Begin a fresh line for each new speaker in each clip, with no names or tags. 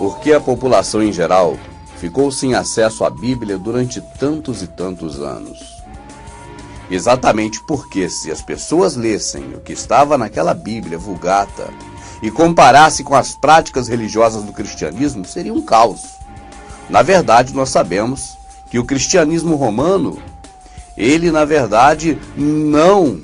Porque a população em geral ficou sem acesso à Bíblia durante tantos e tantos anos? Exatamente porque se as pessoas lessem o que estava naquela Bíblia Vulgata e comparassem com as práticas religiosas do cristianismo, seria um caos. Na verdade, nós sabemos que o cristianismo romano, ele na verdade não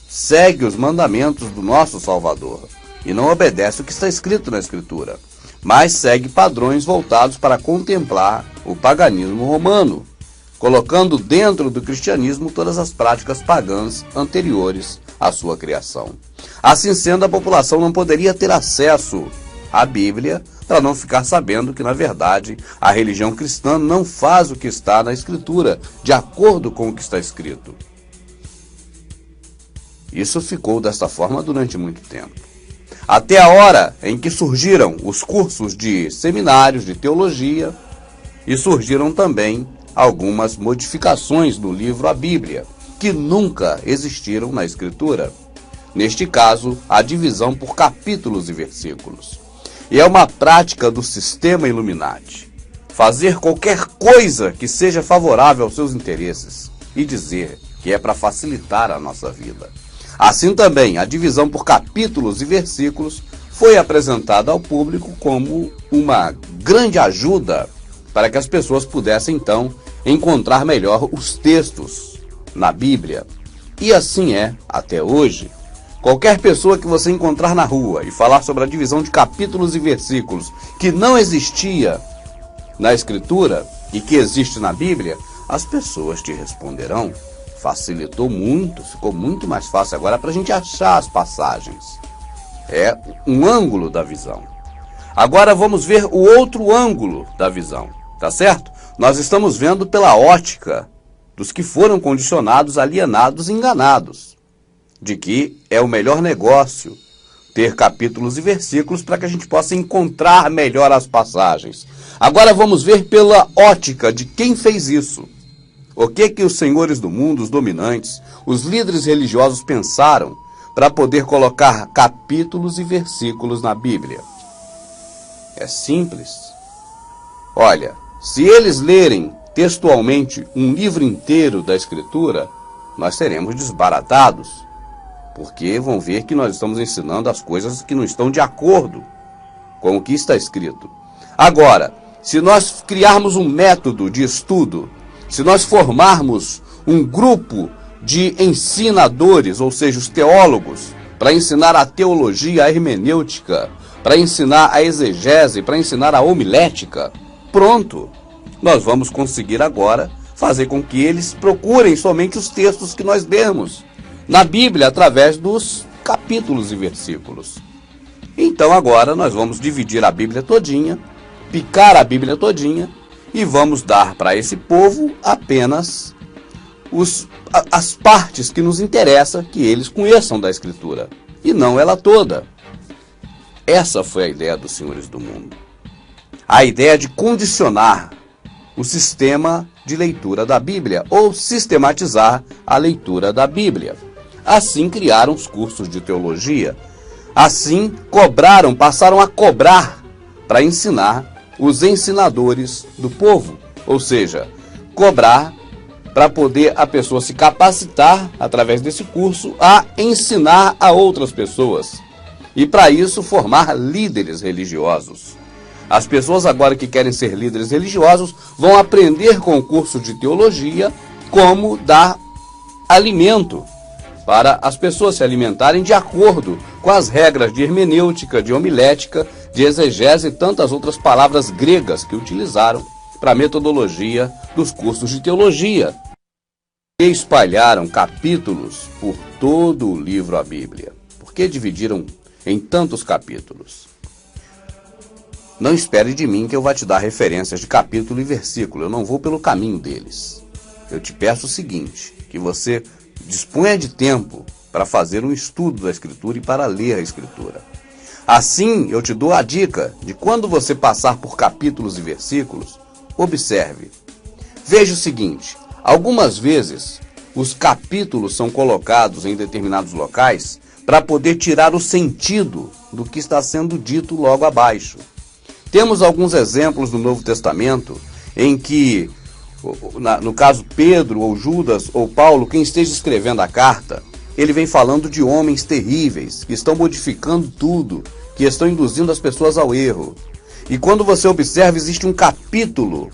segue os mandamentos do nosso Salvador e não obedece o que está escrito na Escritura, mas segue padrões voltados para contemplar o paganismo romano, colocando dentro do cristianismo todas as práticas pagãs anteriores à sua criação. Assim sendo, a população não poderia ter acesso à Bíblia para não ficar sabendo que, na verdade, a religião cristã não faz o que está na Escritura, de acordo com o que está escrito. Isso ficou desta forma durante muito tempo. Até a hora em que surgiram os cursos de seminários de teologia e surgiram também algumas modificações no livro A Bíblia, que nunca existiram na Escritura. Neste caso, a divisão por capítulos e versículos. E é uma prática do sistema Illuminati fazer qualquer coisa que seja favorável aos seus interesses e dizer que é para facilitar a nossa vida. Assim também, a divisão por capítulos e versículos foi apresentada ao público como uma grande ajuda para que as pessoas pudessem, então, encontrar melhor os textos na Bíblia. E assim é até hoje. Qualquer pessoa que você encontrar na rua e falar sobre a divisão de capítulos e versículos que não existia na Escritura e que existe na Bíblia, as pessoas te responderão: facilitou muito, ficou muito mais fácil agora para a gente achar as passagens. É um ângulo da visão. Agora vamos ver o outro ângulo da visão, tá certo? Nós estamos vendo pela ótica dos que foram condicionados, alienados e enganados, de que é o melhor negócio ter capítulos e versículos para que a gente possa encontrar melhor as passagens. Agora vamos ver pela ótica de quem fez isso. O que os senhores do mundo, os dominantes, os líderes religiosos pensaram para poder colocar capítulos e versículos na Bíblia? É simples. Olha, se eles lerem textualmente um livro inteiro da Escritura, nós seremos desbaratados, porque vão ver que nós estamos ensinando as coisas que não estão de acordo com o que está escrito. Agora, se nós criarmos um método de estudo, se nós formarmos um grupo de ensinadores, ou seja, os teólogos, para ensinar a teologia, a hermenêutica, para ensinar a exegese, para ensinar a homilética, pronto, nós vamos conseguir agora fazer com que eles procurem somente os textos que nós demos na Bíblia através dos capítulos e versículos. Então agora nós vamos dividir a Bíblia todinha, picar a Bíblia todinha e vamos dar para esse povo apenas as partes que nos interessa que eles conheçam da Escritura, e não ela toda. Essa foi a ideia dos senhores do mundo. A ideia de condicionar o sistema de leitura da Bíblia, ou sistematizar a leitura da Bíblia. Assim criaram os cursos de teologia. Assim passaram a cobrar para ensinar os ensinadores do povo. Ou seja, cobrar para poder a pessoa se capacitar, através desse curso, a ensinar a outras pessoas. E para isso formar líderes religiosos. As pessoas agora que querem ser líderes religiosos vão aprender com o curso de teologia como dar alimento para as pessoas se alimentarem de acordo com as regras de hermenêutica, de homilética, de exegese e tantas outras palavras gregas que utilizaram para a metodologia dos cursos de teologia. E espalharam capítulos por todo o livro A Bíblia. Por que dividiram em tantos capítulos? Não espere de mim que eu vá te dar referências de capítulo e versículo. Eu não vou pelo caminho deles. Eu te peço o seguinte, que você disponha de tempo para fazer um estudo da Escritura e para ler a Escritura. Assim, eu te dou a dica de quando você passar por capítulos e versículos, observe. Veja o seguinte, algumas vezes os capítulos são colocados em determinados locais para poder tirar o sentido do que está sendo dito logo abaixo. Temos alguns exemplos no Novo Testamento em que, no caso Pedro, ou Judas, ou Paulo, quem esteja escrevendo a carta, ele vem falando de homens terríveis, que estão modificando tudo, que estão induzindo as pessoas ao erro. E quando você observa, existe um capítulo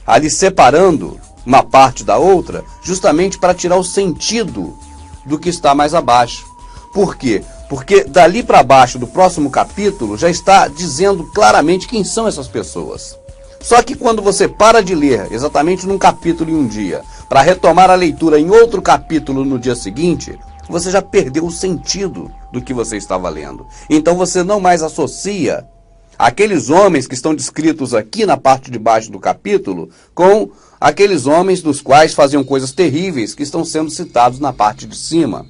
ali separando uma parte da outra, justamente para tirar o sentido do que está mais abaixo. Por quê? Porque dali para baixo do próximo capítulo já está dizendo claramente quem são essas pessoas. Só que quando você para de ler exatamente num capítulo em um dia, para retomar a leitura em outro capítulo no dia seguinte, você já perdeu o sentido do que você estava lendo. Então você não mais associa aqueles homens que estão descritos aqui na parte de baixo do capítulo com aqueles homens dos quais faziam coisas terríveis que estão sendo citados na parte de cima.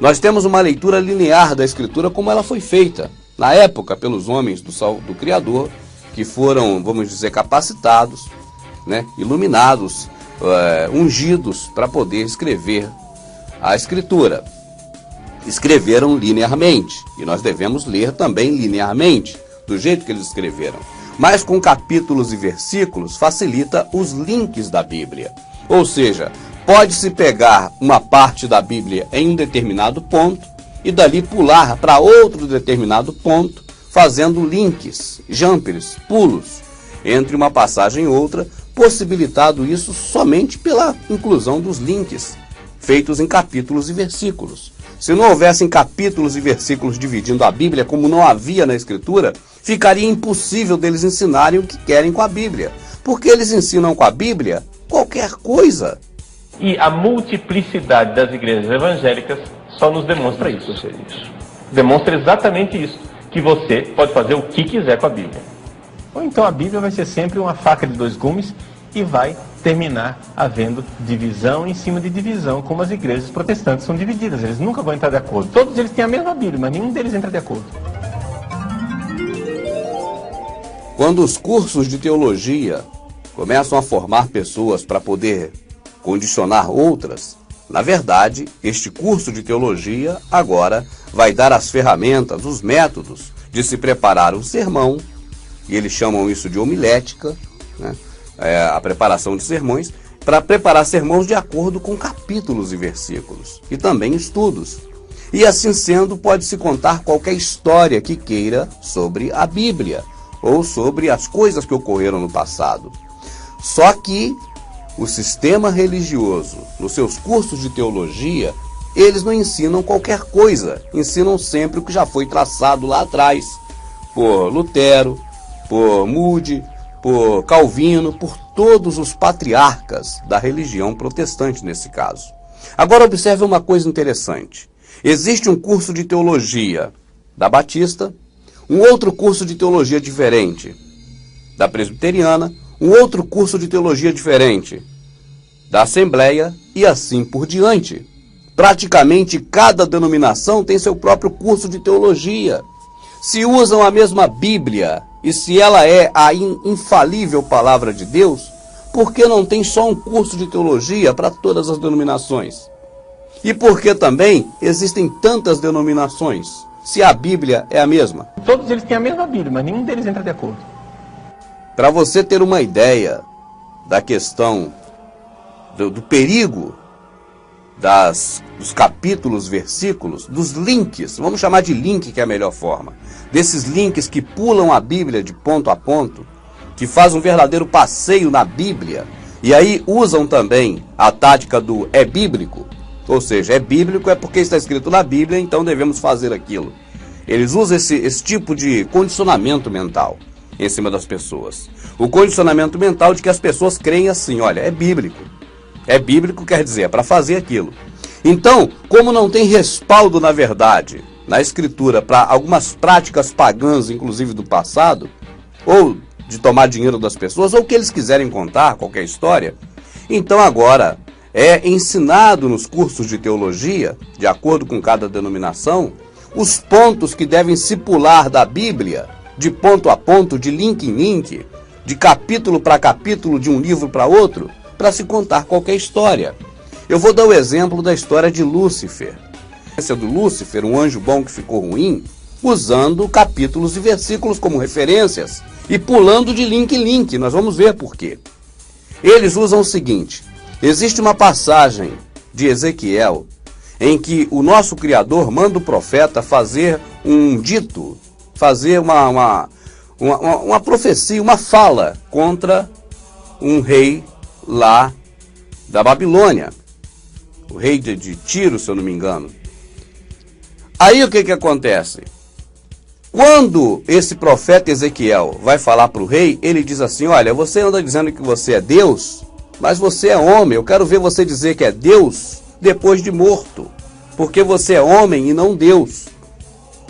Nós temos uma leitura linear da Escritura como ela foi feita na época pelos homens do Criador, que foram, vamos dizer, capacitados, né, iluminados, ungidos para poder escrever a Escritura. Escreveram linearmente, e nós devemos ler também linearmente, do jeito que eles escreveram. Mas com capítulos e versículos facilita os links da Bíblia. Ou seja, pode-se pegar uma parte da Bíblia em um determinado ponto e dali pular para outro determinado ponto, fazendo links, jumpers, pulos, entre uma passagem e outra, possibilitado isso somente pela inclusão dos links, feitos em capítulos e versículos. Se não houvessem capítulos e versículos dividindo a Bíblia, como não havia na Escritura, ficaria impossível deles ensinarem o que querem com a Bíblia, porque eles ensinam com a Bíblia qualquer coisa.
E a multiplicidade das igrejas evangélicas só nos demonstra isso. Demonstra exatamente isso, que você pode fazer o que quiser com a Bíblia.
Ou então a Bíblia vai ser sempre uma faca de dois gumes e vai terminar havendo divisão em cima de divisão, como as igrejas protestantes são divididas. Eles nunca vão entrar de acordo. Todos eles têm a mesma Bíblia, mas nenhum deles entra de acordo.
Quando os cursos de teologia começam a formar pessoas para poder condicionar outras, na verdade, este curso de teologia agora vai dar as ferramentas, os métodos de se preparar um sermão, e eles chamam isso de homilética, né? A preparação de sermões, para preparar sermões de acordo com capítulos e versículos, e também estudos. E assim sendo, pode-se contar qualquer história que queira sobre a Bíblia, ou sobre as coisas que ocorreram no passado. Só que o sistema religioso, nos seus cursos de teologia, eles não ensinam qualquer coisa, ensinam sempre o que já foi traçado lá atrás, por Lutero, por Moody, por Calvino, por todos os patriarcas da religião protestante nesse caso. Agora observe uma coisa interessante. Existe um curso de teologia da Batista, um outro curso de teologia diferente da Presbiteriana, um outro curso de teologia diferente da Assembleia e assim por diante. Praticamente cada denominação tem seu próprio curso de teologia. Se usam a mesma Bíblia e se ela é a infalível palavra de Deus, por que não tem só um curso de teologia para todas as denominações? E por que também existem tantas denominações, se a Bíblia é a mesma?
Todos eles têm a mesma Bíblia, mas nenhum deles entra de acordo.
Para você ter uma ideia da questão do perigo dos capítulos, versículos, dos links, vamos chamar de link que é a melhor forma, desses links que pulam a Bíblia de ponto a ponto, que fazem um verdadeiro passeio na Bíblia, e aí usam também a tática do é bíblico, ou seja, é bíblico é porque está escrito na Bíblia, então devemos fazer aquilo. Eles usam esse tipo de condicionamento mental em cima das pessoas. O condicionamento mental de que as pessoas creem assim, olha, é bíblico. É bíblico quer dizer, é para fazer aquilo. Então, como não tem respaldo na verdade, na Escritura, para algumas práticas pagãs, inclusive do passado, ou de tomar dinheiro das pessoas, ou que eles quiserem contar, qualquer história, então agora é ensinado nos cursos de teologia, de acordo com cada denominação, os pontos que devem se pular da Bíblia, de ponto a ponto, de link em link, de capítulo para capítulo, de um livro para outro, para se contar qualquer história. Eu vou dar o exemplo da história de Lúcifer. Essa do Lúcifer, um anjo bom que ficou ruim, usando capítulos e versículos como referências e pulando de link em link. Nós vamos ver por quê. Eles usam o seguinte: existe uma passagem de Ezequiel em que o nosso Criador manda o profeta fazer um dito, fazer uma profecia, uma fala contra um rei lá da Babilônia, o rei de Tiro, se eu não me engano. Aí o que acontece? Quando esse profeta Ezequiel vai falar para o rei, ele diz assim: olha, você anda dizendo que você é Deus, mas você é homem. Eu quero ver você dizer que é Deus depois de morto, porque você é homem e não Deus.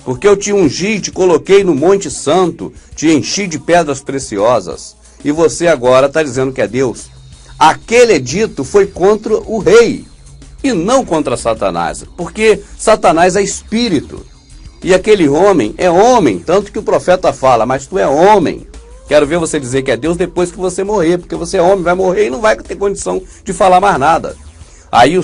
Porque eu te ungi, te coloquei no Monte Santo, te enchi de pedras preciosas, e você agora está dizendo que é Deus. Aquele edito foi contra o rei, e não contra Satanás, porque Satanás é espírito, e aquele homem é homem, tanto que o profeta fala: mas tu é homem, quero ver você dizer que é Deus depois que você morrer, porque você é homem, vai morrer e não vai ter condição de falar mais nada. Aí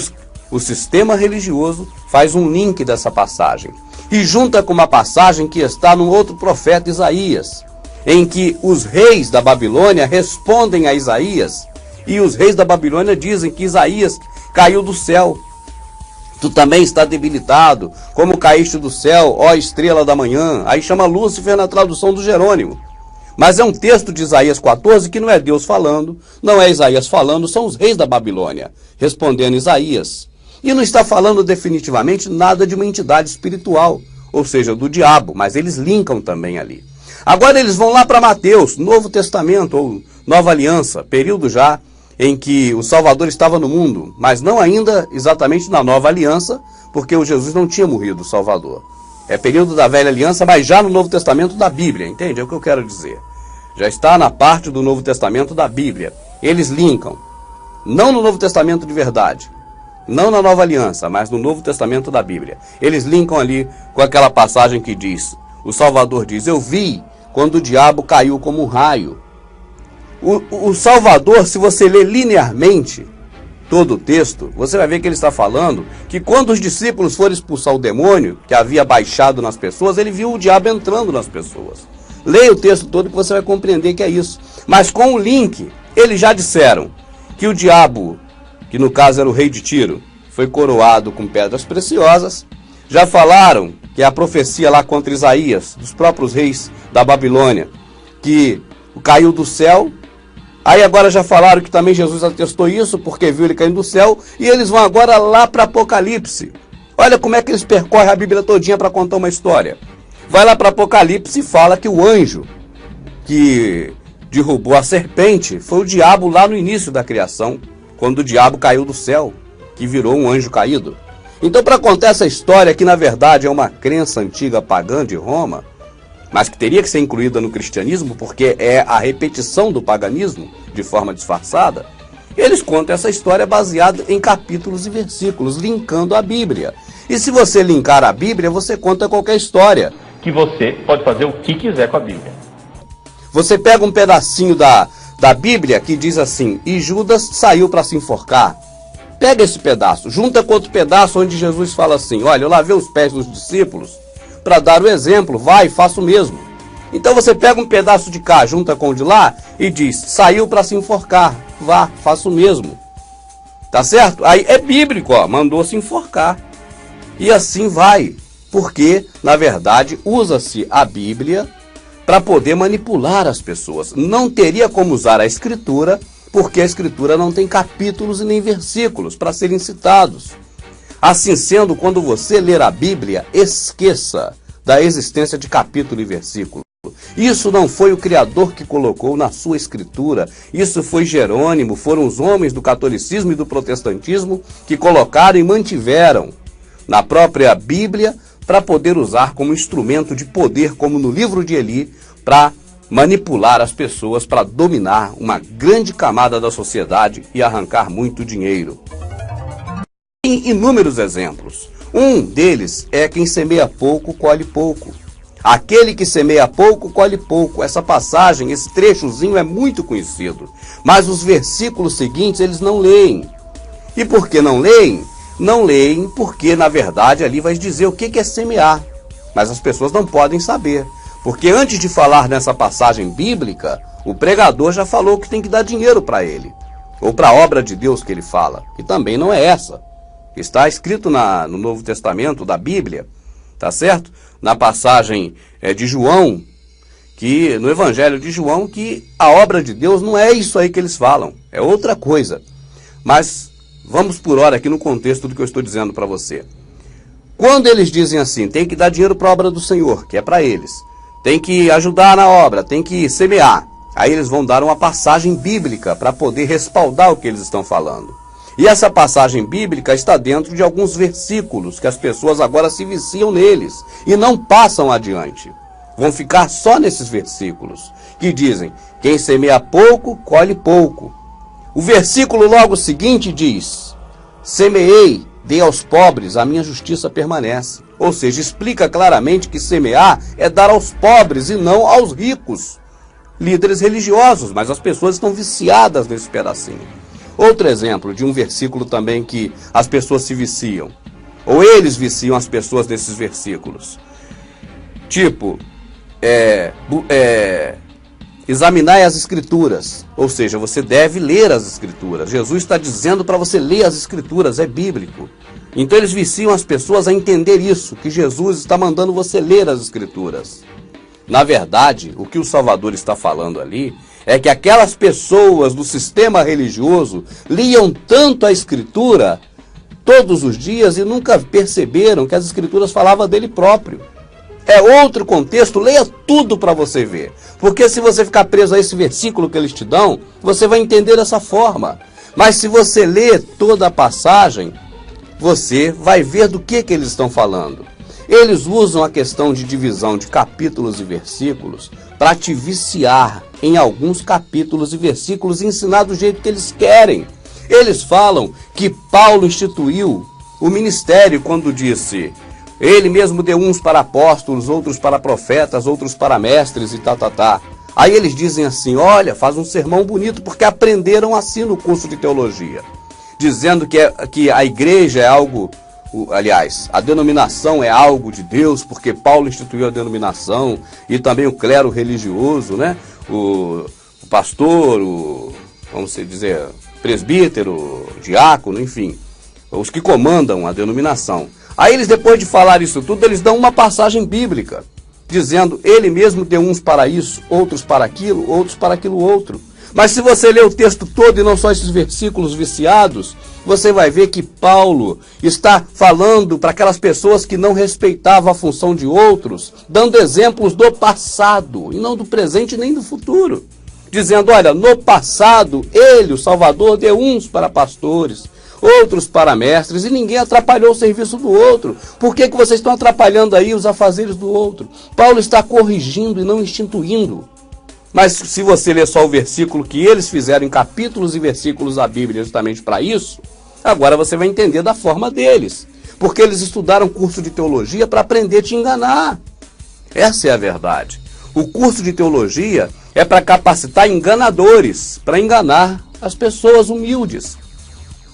o sistema religioso faz um link dessa passagem, e junta com uma passagem que está no outro profeta Isaías, em que os reis da Babilônia respondem a Isaías, e os reis da Babilônia dizem que Isaías caiu do céu. Tu também está debilitado, como caíste do céu, ó estrela da manhã. Aí chama Lúcifer na tradução do Jerônimo. Mas é um texto de Isaías 14 que não é Deus falando, não é Isaías falando, são os reis da Babilônia respondendo Isaías. E não está falando definitivamente nada de uma entidade espiritual, ou seja, do diabo, mas eles linkam também ali. Agora eles vão lá para Mateus, Novo Testamento ou Nova Aliança, período já em que o Salvador estava no mundo, mas não ainda exatamente na Nova Aliança, porque o Jesus não tinha morrido, o Salvador. É período da Velha Aliança, mas já no Novo Testamento da Bíblia, entende? É o que eu quero dizer. Já está na parte do Novo Testamento da Bíblia. Eles linkam, não no Novo Testamento de verdade, não na Nova Aliança, mas no Novo Testamento da Bíblia. Eles linkam ali com aquela passagem que diz, o Salvador diz: eu vi quando o diabo caiu como um raio. O Salvador, se você ler linearmente todo o texto, você vai ver que ele está falando que quando os discípulos foram expulsar o demônio que havia baixado nas pessoas, ele viu o diabo entrando nas pessoas. Leia o texto todo que você vai compreender que é isso. Mas com o link, eles já disseram que o diabo, que no caso era o rei de Tiro, foi coroado com pedras preciosas. Já falaram que é a profecia lá contra Isaías, dos próprios reis da Babilônia, que caiu do céu. Aí agora já falaram que também Jesus atestou isso, porque viu ele caindo do céu, e eles vão agora lá para Apocalipse. Olha como é que eles percorrem a Bíblia todinha para contar uma história. Vai lá para Apocalipse e fala que o anjo que derrubou a serpente foi o diabo lá no início da criação, quando o diabo caiu do céu, que virou um anjo caído. Então, para contar essa história, que na verdade é uma crença antiga pagã de Roma, mas que teria que ser incluída no cristianismo, porque é a repetição do paganismo, de forma disfarçada, eles contam essa história baseada em capítulos e versículos, linkando a Bíblia. E se você linkar a Bíblia, você conta qualquer história.
Que você pode fazer o que quiser com a Bíblia.
Você pega um pedacinho da Bíblia que diz assim: e Judas saiu para se enforcar. Pega esse pedaço, junta com outro pedaço onde Jesus fala assim: olha, eu lavei os pés dos discípulos para dar o exemplo, vai, faça o mesmo. Então você pega um pedaço de cá, junta com o de lá e diz: saiu para se enforcar, vá, faça o mesmo. Tá certo? Aí é bíblico, ó, mandou se enforcar. E assim vai, porque na verdade usa-se a Bíblia para poder manipular as pessoas. Não teria como usar a Escritura, porque a Escritura não tem capítulos e nem versículos para serem citados. Assim sendo, quando você ler a Bíblia, esqueça da existência de capítulo e versículo. Isso não foi o Criador que colocou na sua Escritura. Isso foi Jerônimo, foram os homens do catolicismo e do protestantismo que colocaram e mantiveram na própria Bíblia para poder usar como instrumento de poder, como no livro de Eli, para manipular as pessoas, para dominar uma grande camada da sociedade e arrancar muito dinheiro. Tem inúmeros exemplos. Um deles é quem semeia pouco, colhe pouco. Aquele que semeia pouco, colhe pouco. Essa passagem, esse trechozinho é muito conhecido. Mas os versículos seguintes eles não leem. E por que não leem? Não leem porque, na verdade, ali vai dizer o que é semear. mas as pessoas não podem saber. Porque antes de falar nessa passagem bíblica, o pregador já falou que tem que dar dinheiro para ele, ou para a obra de Deus que ele fala, e também não é essa. Está escrito no Novo Testamento da Bíblia, tá certo? Na passagem de João, no Evangelho de João, que a obra de Deus não é isso aí que eles falam, é outra coisa. Mas vamos por hora aqui no contexto do que eu estou dizendo para você. Quando eles dizem assim, tem que dar dinheiro para a obra do Senhor, que é para eles, tem que ajudar na obra, tem que semear, aí eles vão dar uma passagem bíblica para poder respaldar o que eles estão falando. E essa passagem bíblica está dentro de alguns versículos que as pessoas agora se viciam neles e não passam adiante. Vão ficar só nesses versículos que dizem, quem semeia pouco, colhe pouco. O versículo logo seguinte diz, semeei, dei aos pobres, a minha justiça permanece. Ou seja, explica claramente que semear é dar aos pobres e não aos ricos. Líderes religiosos, mas as pessoas estão viciadas nesse pedacinho. Outro exemplo de um versículo também que as pessoas se viciam, ou eles viciam as pessoas nesses versículos. Tipo, examinai as escrituras, ou seja, você deve ler as escrituras. Jesus está dizendo para você ler as escrituras, é bíblico. Então eles viciam as pessoas a entender isso, que Jesus está mandando você ler as escrituras. Na verdade, o que o Salvador está falando ali é que aquelas pessoas do sistema religioso liam tanto a Escritura todos os dias e nunca perceberam que as Escrituras falavam dele próprio. É outro contexto, leia tudo para você ver. Porque se você ficar preso a esse versículo que eles te dão, você vai entender dessa forma. Mas se você ler toda a passagem, você vai ver do que eles estão falando. Eles usam a questão de divisão de capítulos e versículos para te viciar em alguns capítulos e versículos e ensinar do jeito que eles querem. Eles falam que Paulo instituiu o ministério quando disse, ele mesmo deu uns para apóstolos, outros para profetas, outros para mestres e tá. Aí eles dizem assim, olha, faz um sermão bonito porque aprenderam assim no curso de teologia, dizendo que a igreja é algo... Aliás, a denominação é algo de Deus, porque Paulo instituiu a denominação, e também o clero religioso, né? O pastor, vamos dizer, presbítero, diácono, enfim, os que comandam a denominação. Aí eles, depois de falar isso tudo, eles dão uma passagem bíblica, dizendo, ele mesmo deu uns para isso, outros para aquilo, outros para aquilo outro. Mas se você ler o texto todo e não só esses versículos viciados, você vai ver que Paulo está falando para aquelas pessoas que não respeitavam a função de outros, dando exemplos do passado, e não do presente nem do futuro. Dizendo, olha, no passado, ele, o Salvador, deu uns para pastores, outros para mestres, e ninguém atrapalhou o serviço do outro. Por que vocês estão atrapalhando aí os afazeres do outro? Paulo está corrigindo e não instituindo. Mas se você ler só o versículo que eles fizeram em capítulos e versículos da Bíblia justamente para isso, agora você vai entender da forma deles. Porque eles estudaram curso de teologia para aprender a te enganar. Essa é a verdade. O curso de teologia é para capacitar enganadores, para enganar as pessoas humildes.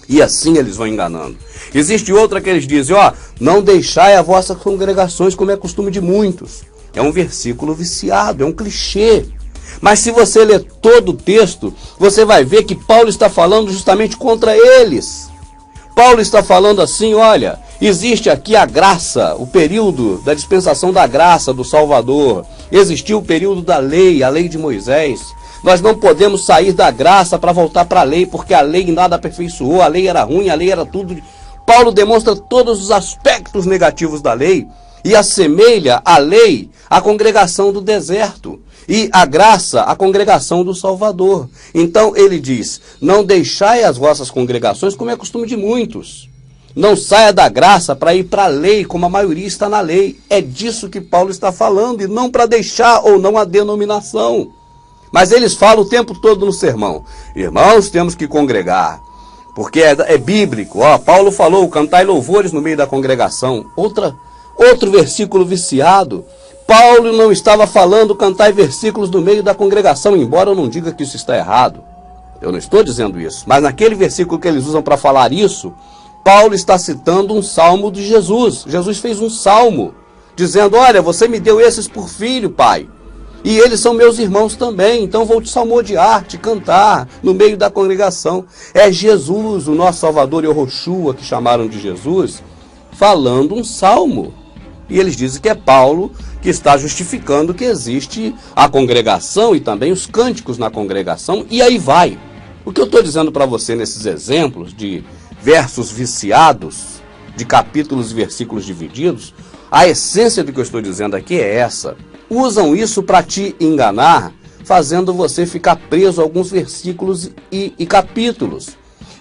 E assim eles vão enganando. Existe outra que eles dizem, ó, não deixai as vossas congregações como é costume de muitos. É um versículo viciado, é um clichê. Mas se você ler todo o texto, você vai ver que Paulo está falando justamente contra eles. Paulo está falando assim, olha, existe aqui a graça, o período da dispensação da graça do Salvador. Existiu o período da lei, a lei de Moisés. Nós não podemos sair da graça para voltar para a lei, porque a lei nada aperfeiçoou, a lei era ruim, a lei era tudo. Paulo demonstra todos os aspectos negativos da lei e assemelha a lei à congregação do deserto. E a graça, a congregação do Salvador. Então ele diz, não deixai as vossas congregações como é costume de muitos. Não saia da graça para ir para a lei, como a maioria está na lei. É disso que Paulo está falando, e não para deixar ou não a denominação. Mas eles falam o tempo todo no sermão, irmãos, temos que congregar, porque é bíblico. Ó, Paulo falou, cantai louvores no meio da congregação. Outro versículo viciado. Paulo não estava falando cantai versículos no meio da congregação, embora eu não diga que isso está errado. Eu não estou dizendo isso. Mas naquele versículo que eles usam para falar isso, Paulo está citando um salmo de Jesus. Jesus fez um salmo dizendo: olha, você me deu esses por filho, pai, e eles são meus irmãos também, então vou te salmodiar, te cantar no meio da congregação. É Jesus, o nosso Salvador Yehoshua, que chamaram de Jesus, falando um salmo. E eles dizem que é Paulo que está justificando que existe a congregação e também os cânticos na congregação, e aí vai. O que eu estou dizendo para você nesses exemplos de versos viciados, de capítulos e versículos divididos, a essência do que eu estou dizendo aqui é essa. Usam isso para te enganar, fazendo você ficar preso a alguns versículos e capítulos,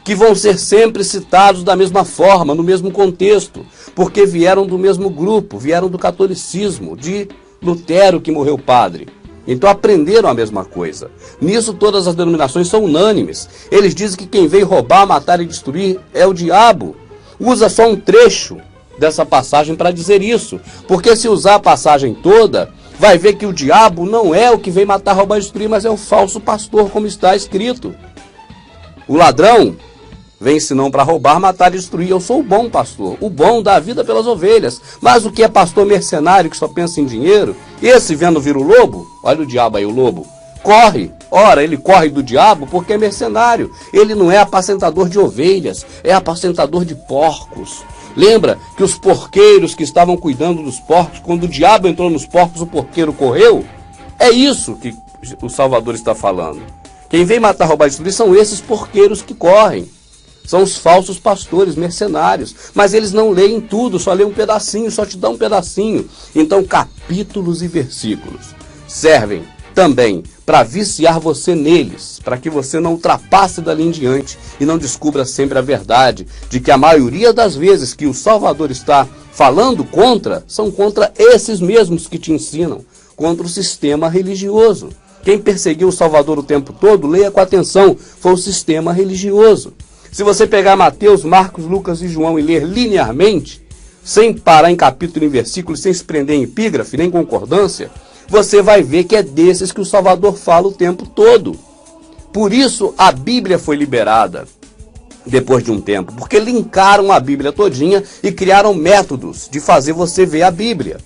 que vão ser sempre citados da mesma forma, no mesmo contexto, porque vieram do mesmo grupo, vieram do catolicismo, de Lutero, que morreu padre. Então aprenderam a mesma coisa. Nisso todas as denominações são unânimes. Eles dizem que quem veio roubar, matar e destruir é o diabo. Usa só um trecho dessa passagem para dizer isso, porque se usar a passagem toda, vai ver que o diabo não é o que veio matar, roubar e destruir, mas é o falso pastor, como está escrito. O ladrão vem senão para roubar, matar e destruir. Eu sou o bom pastor, o bom dá a vida pelas ovelhas. Mas o que é pastor mercenário que só pensa em dinheiro? Esse vendo vir o lobo, olha o diabo aí, o lobo, corre. Ora, ele corre do diabo porque é mercenário. Ele não é apacentador de ovelhas, é apacentador de porcos. Lembra que os porqueiros que estavam cuidando dos porcos, quando o diabo entrou nos porcos, o porqueiro correu? É isso que o Salvador está falando. Quem vem matar, roubar e destruir são esses porqueiros que correm. São os falsos pastores, mercenários. Mas eles não leem tudo, só leem um pedacinho, só te dão um pedacinho. Então capítulos e versículos servem também para viciar você neles, para que você não ultrapasse dali em diante e não descubra sempre a verdade de que a maioria das vezes que o Salvador está falando contra, são contra esses mesmos que te ensinam, contra o sistema religioso. Quem perseguiu o Salvador o tempo todo, leia com atenção, foi o sistema religioso. Se você pegar Mateus, Marcos, Lucas e João e ler linearmente, sem parar em capítulo e versículo, sem se prender em epígrafe, nem concordância, você vai ver que é desses que o Salvador fala o tempo todo. Por isso a Bíblia foi liberada depois de um tempo, porque linkaram a Bíblia todinha e criaram métodos de fazer você ver a Bíblia.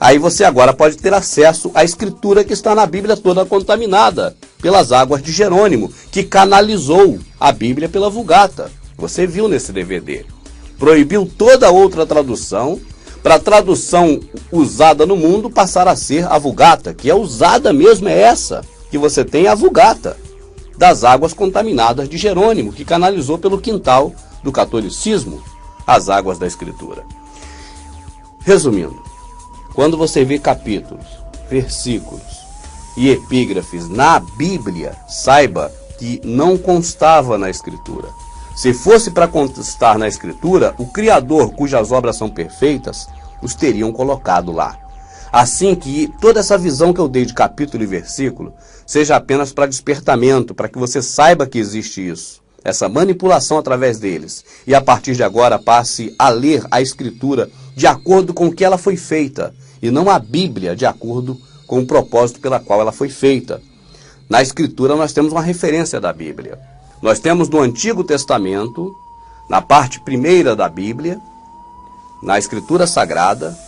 Aí você agora pode ter acesso à escritura que está na Bíblia toda contaminada pelas águas de Jerônimo, que canalizou a Bíblia pela Vulgata. Você viu nesse DVD. Proibiu toda outra tradução, para a tradução usada no mundo passar a ser a Vulgata, que é usada mesmo, é essa, que você tem a Vulgata, das águas contaminadas de Jerônimo, que canalizou pelo quintal do catolicismo as águas da Escritura. Resumindo, quando você vê capítulos, versículos e epígrafes na Bíblia, saiba que não constava na Escritura. Se fosse para constar na Escritura, o Criador, cujas obras são perfeitas, os teriam colocado lá. Assim que toda essa visão que eu dei de capítulo e versículo seja apenas para despertamento, para que você saiba que existe isso, essa manipulação através deles, e a partir de agora passe a ler a Escritura de acordo com o que ela foi feita, e não a Bíblia de acordo com o propósito pela qual ela foi feita. Na Escritura nós temos uma referência da Bíblia. Nós temos no Antigo Testamento, na parte primeira da Bíblia, na Escritura Sagrada,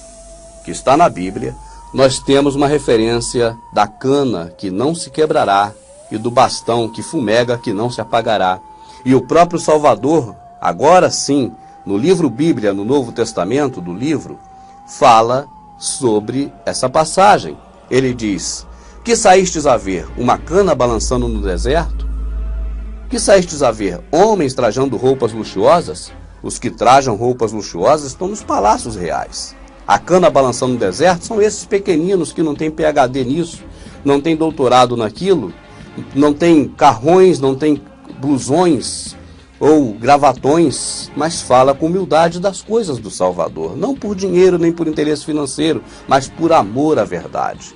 que está na Bíblia, nós temos uma referência da cana que não se quebrará e do bastão que fumega que não se apagará. E o próprio Salvador, agora sim, no livro Bíblia, no Novo Testamento do livro, fala sobre essa passagem. Ele diz: que saístes a ver uma cana balançando no deserto? Que saístes a ver homens trajando roupas luxuosas? Os que trajam roupas luxuosas estão nos palácios reais. A cana balançando no deserto são esses pequeninos que não têm PhD nisso, não têm doutorado naquilo, não têm carrões, não têm blusões ou gravatões, mas fala com humildade das coisas do Salvador, não por dinheiro nem por interesse financeiro, mas por amor à verdade.